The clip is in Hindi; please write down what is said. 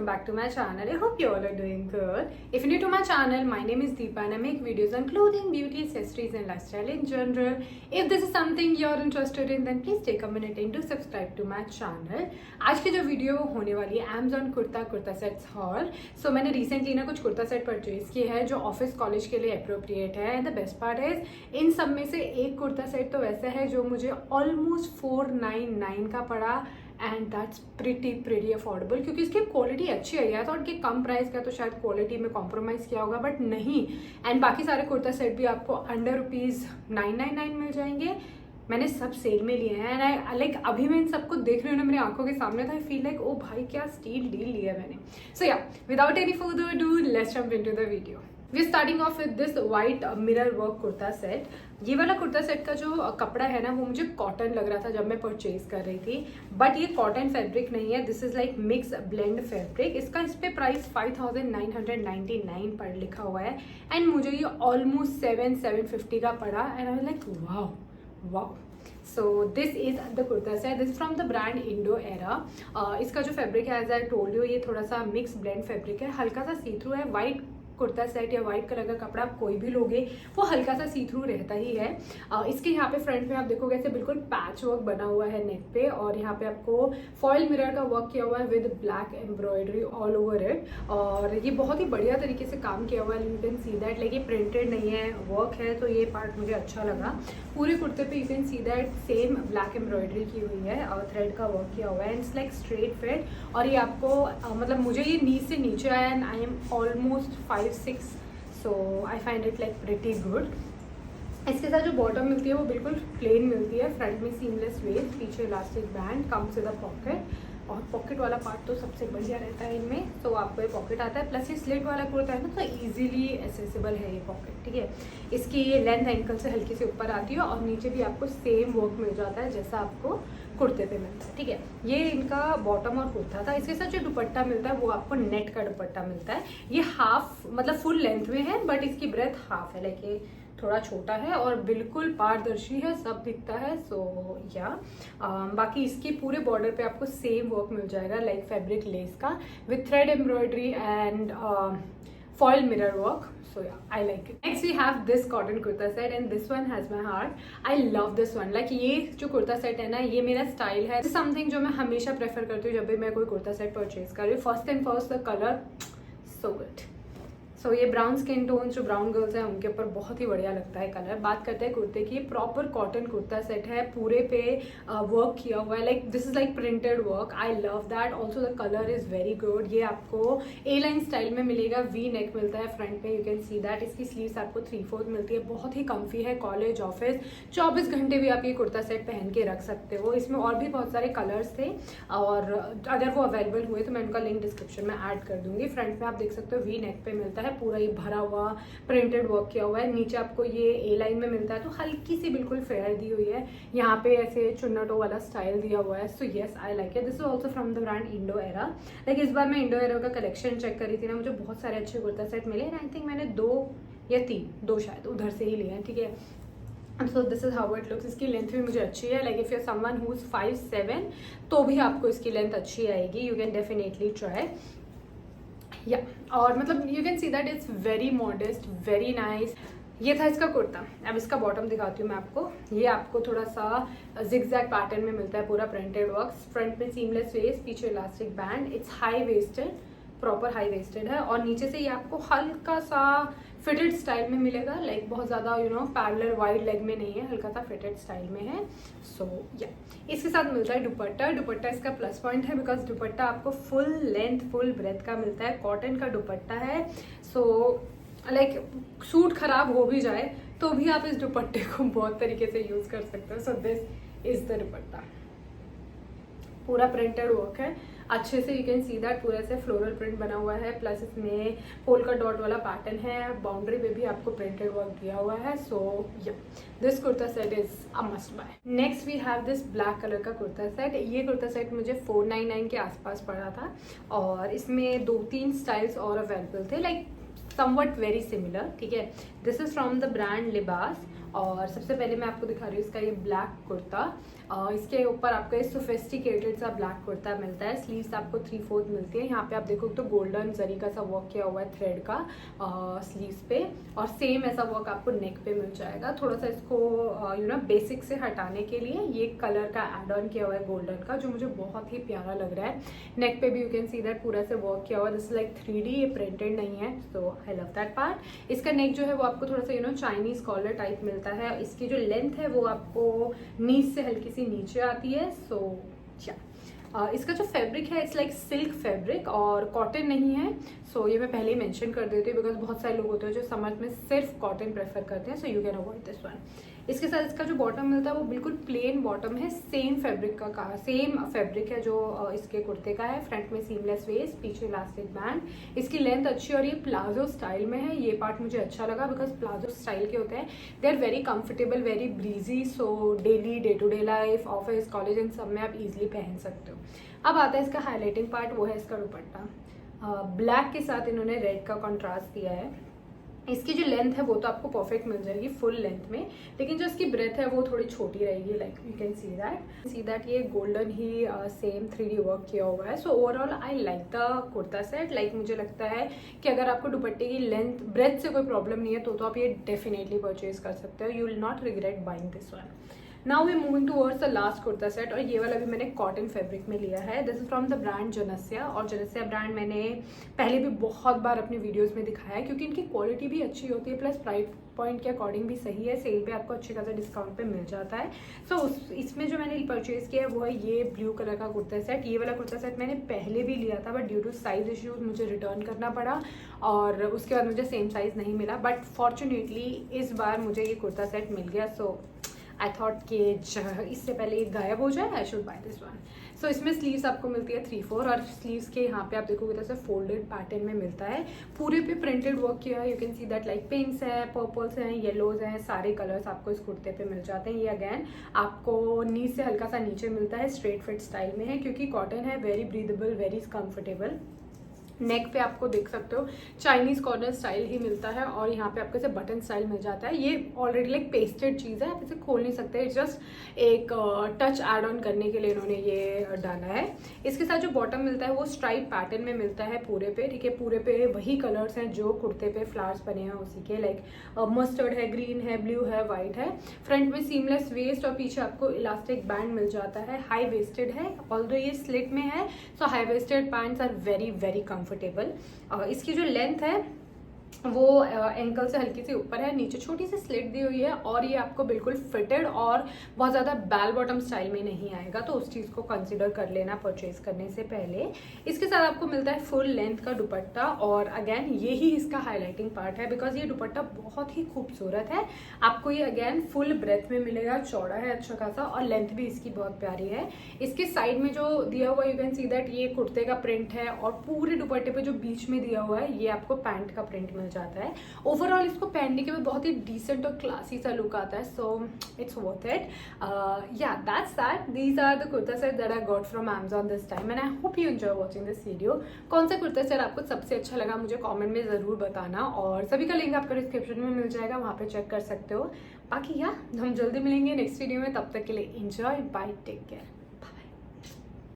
back to my channel. I hope you all are doing good. If you're new to my channel, my name is Deepa and I make videos on clothing, beauty, accessories and lifestyle in general. If this is something you're interested in, then please take a minute and do subscribe to my channel. आज की जो वीडियो होने वाली है Amazon कुर्ता सेट्स हॉल. सो मैंने रिसेंटली ना कुछ कुर्ता सेट परचेज किए हैं जो ऑफिस कॉलेज के लिए अप्रोप्रिएट है. And the best part is in सब में से एक कुर्ता सेट तो वैसा है जो मुझे ऑलमोस्ट 499 का पड़ा. एंड दैट्स प्रिटी अफोर्डेबल क्योंकि इसकी क्वालिटी अच्छी है. यार तो उनके कम प्राइस का तो शायद क्वालिटी में कॉम्प्रोमाइज़ किया होगा, बट नहीं. एंड बाकी सारे कुर्ता सेट भी आपको अंडर ₹999 मिल जाएंगे. मैंने सब सेल में लिए हैं. एंड आई लाइक अभी मैं इन सबको देख रही हूँ ना मेरी आंखों के सामने, तो आई फील लाइक ओ भाई क्या स्टील डील लिया है मैंने. So yeah without any further do let's jump into the video. We starting off with this white mirror work kurta set. ये वाला कुर्ता सेट का जो कपड़ा है ना वो मुझे कॉटन लग रहा था जब मैं परचेज कर रही थी, बट ये कॉटन फैब्रिक नहीं है. This is like mix blend fabric. इसका इस पे प्राइस 5999 पर लिखा हुआ है. एंड मुझे ये ऑलमोस्ट 750 का पड़ा. And I was like wow. So this is the kurta set. This from the brand Indo era. इसका जो फैब्रिक है एज आई टोल्ड यू ये थोड़ा सा मिक्स ब्लेंड फैब्रिक है. हल्का सा सी थ्रू है. वाइट कुर्ता सेट या वाइट कलर का कपड़ा आप कोई भी लोगे वो हल्का सा सी थ्रू रहता ही है. इसके यहाँ पे फ्रंट में आप देखोगे ऐसे बिल्कुल पैच वर्क बना हुआ है नेक पे, और यहाँ पे आपको फॉइल मिरर का वर्क किया हुआ है with black embroidery all over it. और ये बहुत ही बढ़िया तरीके से काम किया हुआ है. You can see that like ये प्रिंटेड नहीं है, वर्क है, तो ये पार्ट मुझे अच्छा लगा. पूरे कुर्ते पे you can see that same black embroidery की हुई है और थ्रेड का वर्क किया हुआ है. And it's like straight fit. और ये आपको मतलब मुझे ये नी से नीचे आया and I am almost 5'6", so I find it like pretty good. इसके साथ जो बॉटम मिलती है वो बिल्कुल प्लेन मिलती है. फ्रंट में सीमलेस वेस्ट, पीछे elastic band, comes with a pocket. और पॉकेट वाला पार्ट तो सबसे बढ़िया रहता है इनमें. तो आपको ये पॉकेट आता है, प्लस ये स्लिट वाला कुर्ता है ना तो इजीली एसेसिबल है ये पॉकेट. ठीक है, इसकी ये लेंथ एंकल से हल्की से ऊपर आती है और नीचे भी आपको सेम वर्क मिल जाता है जैसा आपको कुर्ते पे मिलता है. ठीक है, ये इनका बॉटम और कुर्ता था. इसके साथ जो दुपट्टा मिलता है वो आपको नेट का दुपट्टा मिलता है. ये हाफ मतलब फुल लेंथ में है, बट इसकी ब्रेथ हाफ है. लाइक ये थोड़ा छोटा है और बिल्कुल पारदर्शी है, सब दिखता है. सो या बाकी इसकी पूरे बॉर्डर पे आपको सेम वर्क मिल जाएगा लाइक फैब्रिक लेस का with thread embroidery and foil mirror work. So yeah, I like it. Next we have this cotton kurta set and this one has my heart. I love this one. Like ये जो कुर्ता सेट है ना ये मेरा स्टाइल है. समथिंग जो मैं हमेशा प्रेफर करती हूँ जब भी मैं कोई कुर्ता सेट परचेज कर रही हूँ. First and first the colour so good. So ये ब्राउन स्किन टोन जो ब्राउन गर्ल्स हैं उनके ऊपर बहुत ही बढ़िया लगता है कलर. बात करते हैं कुर्ते की. प्रॉपर कॉटन कुर्ता सेट है, पूरे पे वर्क किया हुआ है. Like this is like printed work. I love that. Also the colour is very good. ये आपको ए लाइन स्टाइल में मिलेगा. वी नेक मिलता है फ्रंट में, यू कैन सी दैट. इसकी स्लीव्स आपको 3/4 मिलती है. बहुत ही कम्फी है. कॉलेज, ऑफिस 24 घंटे भी आप ये कुर्ता सेट पहन के रख सकते हो. इसमें और भी बहुत सारे कलर्स थे और अगर वो अवेलेबल हुए तो मैं उनका लिंक डिस्क्रिप्शन में ऐड कर दूंगी. फ्रंट में आप देख सकते हो वी नेक पे मिलता है. पूरा ये भरा हुआ प्रिंटेड वर्क किया हुआ है. नीचे आपको ये ए लाइन में मिलता है तो हल्की सी बिल्कुल फेयर दी हुई है. यहाँ पे ऐसे चुन्नटों वाला स्टाइल दिया हुआ है. So yes I like it. This is also from the brand Indo era. Like इस बार मैं इंडो एरा का कलेक्शन चेक करी थी ना, मुझे बहुत सारे अच्छे कुर्ता सेट मिले. आई थिंक मैंने 2 या 3 शायद उधर से ही लिए हैं. ठीक है, so this is how it looks. इसकी लेंथ भी मुझे अच्छी है. Like if you are someone who is 5'7" तो भी आपको इसकी लेंथ अच्छी आएगी. You can definitely try. Yeah और मतलब you can see that it's very modest, very nice. ये था इसका कुर्ता. अब इसका बॉटम दिखाती हूँ मैं आपको. ये आपको थोड़ा सा जिगजैग पैटर्न में मिलता है. पूरा प्रिंटेड वर्क. फ्रंट में सीमलेस वेस्ट, पीछे elastic band. It's high waisted, proper high waisted है. और नीचे से ये आपको हल्का सा फिटेड स्टाइल में मिलेगा. लाइक बहुत ज़्यादा पैरेलल वाइड लेग में नहीं है, हल्का सा फिटेड स्टाइल में है. सो या इसके साथ मिलता है दुपट्टा. दुपट्टा इसका प्लस पॉइंट है बिकॉज दुपट्टा आपको फुल लेंथ फुल ब्रेथ का मिलता है. कॉटन का दुपट्टा है. सो लाइक सूट खराब हो भी जाए तो भी आप इस दुपट्टे को बहुत तरीके से यूज़ कर सकते हो. सो दिस इज द दुपट्टा. पूरा प्रिंटेड वर्क है अच्छे से. यू कैन सी दैट पूरा से फ्लोरल प्रिंट बना हुआ है. प्लस इसमें पोल्का डॉट वाला पैटर्न है. बाउंड्री पे भी आपको प्रिंटेड वर्क दिया हुआ है. So yeah this kurta set is a must buy. Next we have this black colour का कुर्ता सेट. ये कुर्ता सेट मुझे 499 के आसपास पड़ा था और इसमें 2-3 स्टाइल्स और अवेलेबल थे. Like somewhat very similar. ठीक है, this is from the brand लिबास और सबसे पहले मैं आपको दिखा रही हूँ इसका ये ब्लैक कुर्ता। इसके ऊपर आपको ये सोफिस्टिकेटेड सा ब्लैक कुर्ता मिलता है। स्लीव्स आपको 3/4 मिलती है। यहाँ पे आप देखो तो गोल्डन जरी का सा वर्क किया हुआ है थ्रेड का स्लीव्स पे, और सेम ऐसा वर्क आपको नेक पे मिल जाएगा। थोड़ा सा इसको बेसिक से हटाने के लिए ये कलर का एड ऑन किया हुआ है गोल्डन का, जो मुझे बहुत ही प्यारा लग रहा है। नेक पे भी यू कैन सी दैट पूरा से वर्क किया हुआ है, दिस लाइक 3D, ये प्रिंटेड नहीं है, सो आई लव दैट पार्ट। इसका नेक जो है वो आपको थोड़ा सा चाइनीज कॉलर टाइप मिलता है। इसकी जो लेंथ है वो आपको नीच से हल्की सी नीचे आती है। सो इसका जो फैब्रिक है इट्स लाइक सिल्क फैब्रिक और कॉटन नहीं है। सो ये मैं पहले ही मेंशन कर देती हूँ, बिकॉज बहुत सारे लोग होते हैं जो समर में सिर्फ कॉटन प्रेफर करते हैं, so you can avoid this one. इसके साथ इसका जो बॉटम मिलता है वो बिल्कुल प्लेन बॉटम है, सेम फैब्रिक है जो इसके कुर्ते का है। फ्रंट में सीमलेस वेस्ट, पीछे इलास्टिक बैंड। इसकी लेंथ अच्छी और ये प्लाजो स्टाइल में है। ये पार्ट मुझे अच्छा लगा बिकॉज प्लाजो स्टाइल के होते हैं, they are very comfortable, very breezy, so daily day to day life, office, college इन सब में आप इजिली पहन सकते हो। अब आता है इसका हाईलाइटिंग पार्ट, वो है इसका दुपट्टा। ब्लैक के साथ इन्होंने रेड का कॉन्ट्रास्ट दिया है। इसकी जो लेंथ है वो तो आपको परफेक्ट मिल जाएगी फुल लेंथ में, लेकिन जो इसकी ब्रेथ है वो थोड़ी छोटी रहेगी। Like you can see that ये गोल्डन ही सेम 3D वर्क किया हुआ है। So overall I like the kurta set. Like मुझे लगता है कि अगर आपको दुपट्टे की लेंथ ब्रेथ से कोई प्रॉब्लम नहीं है तो आप ये डेफिनेटली परचेज कर सकते हो। You will not regret buying this one. Now we moving towards the last kurta set, और ये वाला भी मैंने कॉटन फैब्रिक में लिया है। This is from the brand Janasya, और जनस्या ब्रांड मैंने पहले भी बहुत बार अपनी वीडियोस में दिखाया है क्योंकि इनकी क्वालिटी भी अच्छी होती है, प्लस प्राइस पॉइंट के अकॉर्डिंग भी सही है। सेल पे आपको अच्छे खासा डिस्काउंट पे मिल जाता है। सो इसमें जो मैंने परचेज किया है वो है ये ब्लू कलर का कुर्ता सेट। ये वाला कुर्ता सेट मैंने पहले भी लिया था, but due to size issues मुझे रिटर्न करना पड़ा और उसके बाद मुझे सेम साइज नहीं मिला। बट फॉर्चुनेटली इस बार मुझे ये कुर्ता सेट मिल गया। सो आई थॉट कि इससे पहले ये गायब हो जाए, I should buy this one. So इसमें स्लीव्स आपको मिलती है 3/4, और स्लीव्स के यहाँ पे आप देखोगे तो ऐसे फोल्डेड पैटर्न में मिलता है। पूरे पे प्रिंटेड वर्क किया है। You can see that like पिंक्स है, पर्पल्स हैं, येलोज हैं, सारे कलर्स आपको इस कुर्ते पे मिल जाते हैं। ये अगेन आपको नी से हल्का सा नीचे मिलता है, स्ट्रेट फिट स्टाइल में है क्योंकि कॉटन है, वेरी ब्रीदेबल, वेरी कंफर्टेबल। नेक पे आपको देख सकते हो चाइनीज कॉर्नर स्टाइल ही मिलता है, और यहाँ पे आपको इसे बटन स्टाइल मिल जाता है। ये ऑलरेडी लाइक पेस्टेड चीज़ है, आप इसे खोल नहीं सकते, जस्ट एक टच ऐड ऑन करने के लिए इन्होंने ये डाला है। इसके साथ जो बॉटम मिलता है वो स्ट्राइप पैटर्न में मिलता है पूरे पे, ठीक है। पूरे पे वही कलर्स हैं जो कुर्ते पे फ्लावर्स बने हैं उसी के, लाइक मस्टर्ड है, ग्रीन है, ब्लू है, वाइट है। फ्रंट में सीमलेस वेस्ट और पीछे आपको इलास्टिक बैंड मिल जाता है। हाई वेस्टेड है, ऑल्दो ये स्लिट में है, so high waisted pants are very very comfortable. इसकी जो लेंथ है वो एंकल से हल्की सी ऊपर है, नीचे छोटी सी स्लिट दी हुई है, और ये आपको बिल्कुल फिटेड और बहुत ज़्यादा बैल बॉटम स्टाइल में नहीं आएगा, तो उस चीज़ को कंसिडर कर लेना परचेज करने से पहले। इसके साथ आपको मिलता है फुल लेंथ का दुपट्टा, और अगेन यही इसका हाईलाइटिंग पार्ट है बिकॉज ये दुपट्टा बहुत ही खूबसूरत है। आपको ये अगेन फुल ब्रेथ में मिलेगा, चौड़ा है अच्छा खासा, और लेंथ भी इसकी बहुत प्यारी है। इसके साइड में जो दिया हुआ यू कैन सी दैट ये कुर्ते का प्रिंट है, और पूरे दुपट्टे पे जो बीच में दिया हुआ है ये आपको पैंट का प्रिंट मिल जाता है। ओवरऑल इसको पहनने के बाद बहुत ही डिसेंट और क्लासी सा लुक आता है, so it's worth it. Yeah that's that, these are the kurta set that I got from Amazon this time and I hope you enjoy watching this video. कौन सा कुर्ता सेट आपको सबसे अच्छा लगा मुझे कमेंट में ज़रूर बताना, और सभी का लिंक आपको डिस्क्रिप्शन में मिल जाएगा, वहाँ पे चेक कर सकते हो। बाकी या हम जल्दी मिलेंगे नेक्स्ट वीडियो में, तब तक के लिए एंजॉय, बाय, टेक केयर।